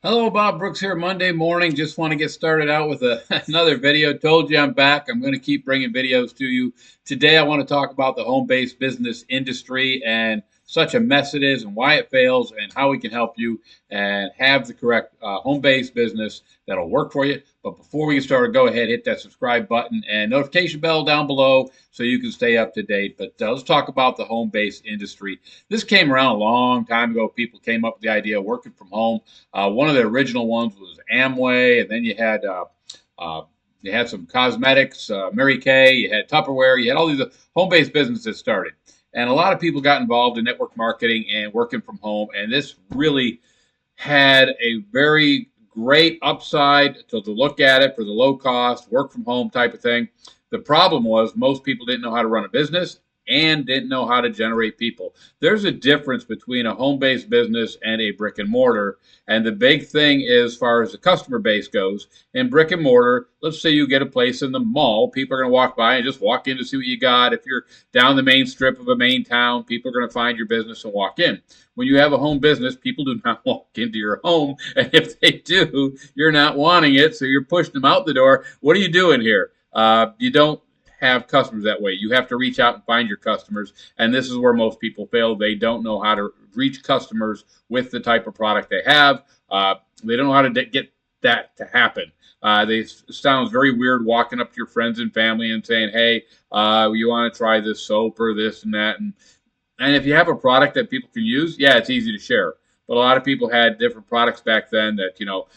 Hello, Bob Brooks here. Monday morning. Just want to get started out with another video. Told you I'm back. I'm going to keep bringing videos to you. Today, I want to talk about the home-based business industry and such a mess it is and why it fails and how we can help you and have the correct home-based business that'll work for you. But before we get started, go ahead, hit that subscribe button and notification bell down below so you can stay up to date. But let's talk about the home-based industry. This came around a long time ago. People came up with the idea of working from home. One of the original ones was Amway, and then you had some cosmetics, Mary Kay, you had Tupperware, you had all these home-based businesses that started. And a lot of people got involved in network marketing and working from home, and this really had a very great upside to look at it for the low cost, work from home type of thing. The problem was most people didn't know how to run a business and didn't know how to generate people. There's a difference between a home-based business and a brick and mortar. And the big thing is, as far as the customer base goes, in brick and mortar, let's say you get a place in the mall, people are going to walk by and just walk in to see what you got. If you're down the main strip of a main town, people are going to find your business and walk in. When you have a home business, people do not walk into your home. And if they do, you're not wanting it. So you're pushing them out the door. What are you doing here? You don't have customers that way. You have to reach out and find your customers. And this is where most people fail. They don't know how to reach customers with the type of product they have. They don't know how to get that to happen. It sounds very weird walking up to your friends and family and saying, hey, you want to try this soap or this and that. And if you have a product that people can use, yeah, it's easy to share. But a lot of people had different products back then that,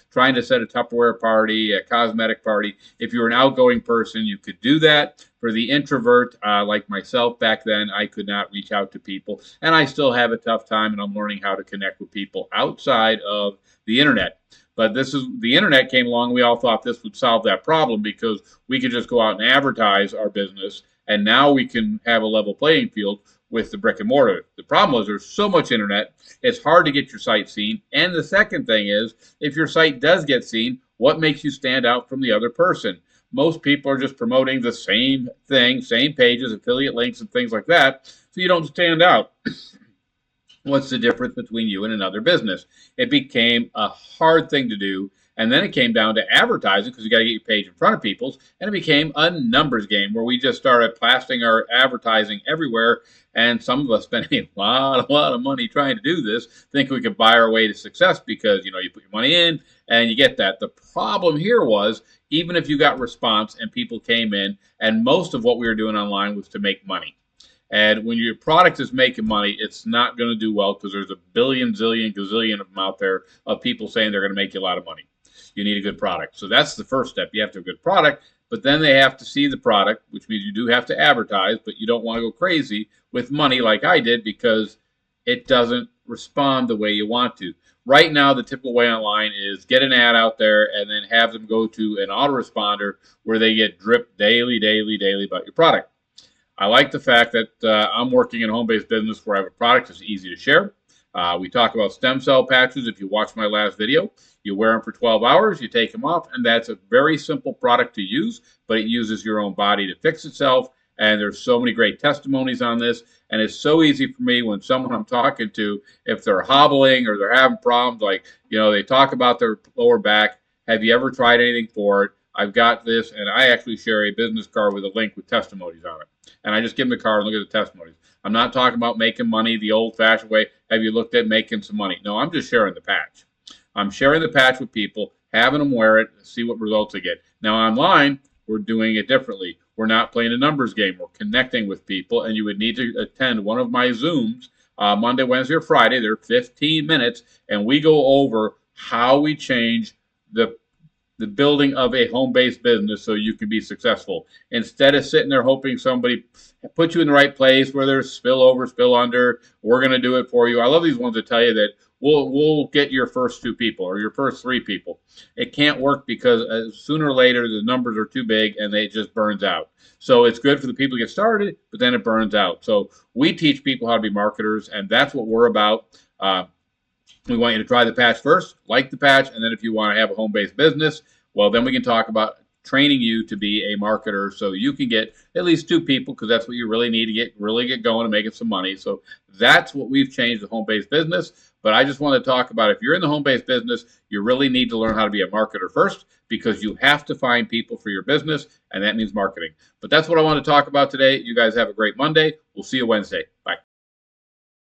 trying to set a Tupperware party, a cosmetic party. If you were an outgoing person, you could do that. For the introvert, like myself back then, I could not reach out to people. And I still have a tough time, and I'm learning how to connect with people outside of the internet. But the internet came along. We all thought this would solve that problem because we could just go out and advertise our business. And now we can have a level playing field with the brick and mortar. The problem was there's so much internet, it's hard to get your site seen. And the second thing is, if your site does get seen, what makes you stand out from the other person? Most people are just promoting the same thing, same pages, affiliate links, and things like that, so you don't stand out. What's the difference between you and another business? It became a hard thing to do. And then it came down to advertising because you got to get your page in front of people's. And it became a numbers game where we just started plastering our advertising everywhere. And some of us spent a lot of money trying to do this, think we could buy our way to success because, you put your money in and you get that. The problem here was, even if you got response and people came in, and most of what we were doing online was to make money. And when your product is making money, it's not going to do well because there's a billion, zillion, gazillion of them out there of people saying they're going to make you a lot of money. You need a good product. So that's the first step. You have to have a good product, but then they have to see the product, which means you do have to advertise, but you don't want to go crazy with money like I did because it doesn't respond the way you want to. Right now, the typical way online is get an ad out there and then have them go to an autoresponder where they get dripped daily about your product. I like the fact that I'm working in a home-based business where I have a product that's easy to share. We talk about stem cell patches. If you watch my last video, you wear them for 12 hours, you take them off, and that's a very simple product to use, but it uses your own body to fix itself. And there's so many great testimonies on this. And it's so easy for me when someone I'm talking to, if they're hobbling or they're having problems, like, they talk about their lower back. Have you ever tried anything for it? I've got this, and I actually share a business card with a link with testimonies on it. And I just give them the card and look at the testimonies. I'm not talking about making money the old-fashioned way. Have you looked at making some money? No, I'm just sharing the patch. I'm sharing the patch with people, having them wear it, see what results they get. Now, online, we're doing it differently. We're not playing a numbers game. We're connecting with people, and you would need to attend one of my Zooms Monday, Wednesday, or Friday. They're 15 minutes, and we go over how we change the building of a home-based business so you can be successful. Instead of sitting there hoping somebody put you in the right place where there's spill over, spill under, we're going to do it for you. I love these ones that tell you that we'll get your first 2 people or your first 3 people. It can't work because sooner or later the numbers are too big and it just burns out. So it's good for the people to get started, but then it burns out. So we teach people how to be marketers, and that's what we're about. We want you to try the patch first, like the patch, and then if you want to have a home-based business, well, then we can talk about training you to be a marketer so you can get at least 2 people because that's what you really need to get going and making some money. So that's what we've changed the home-based business. But I just want to talk about if you're in the home-based business, you really need to learn how to be a marketer first, because you have to find people for your business, and that means marketing. But that's what I want to talk about today. You guys have a great Monday. We'll see you Wednesday. Bye.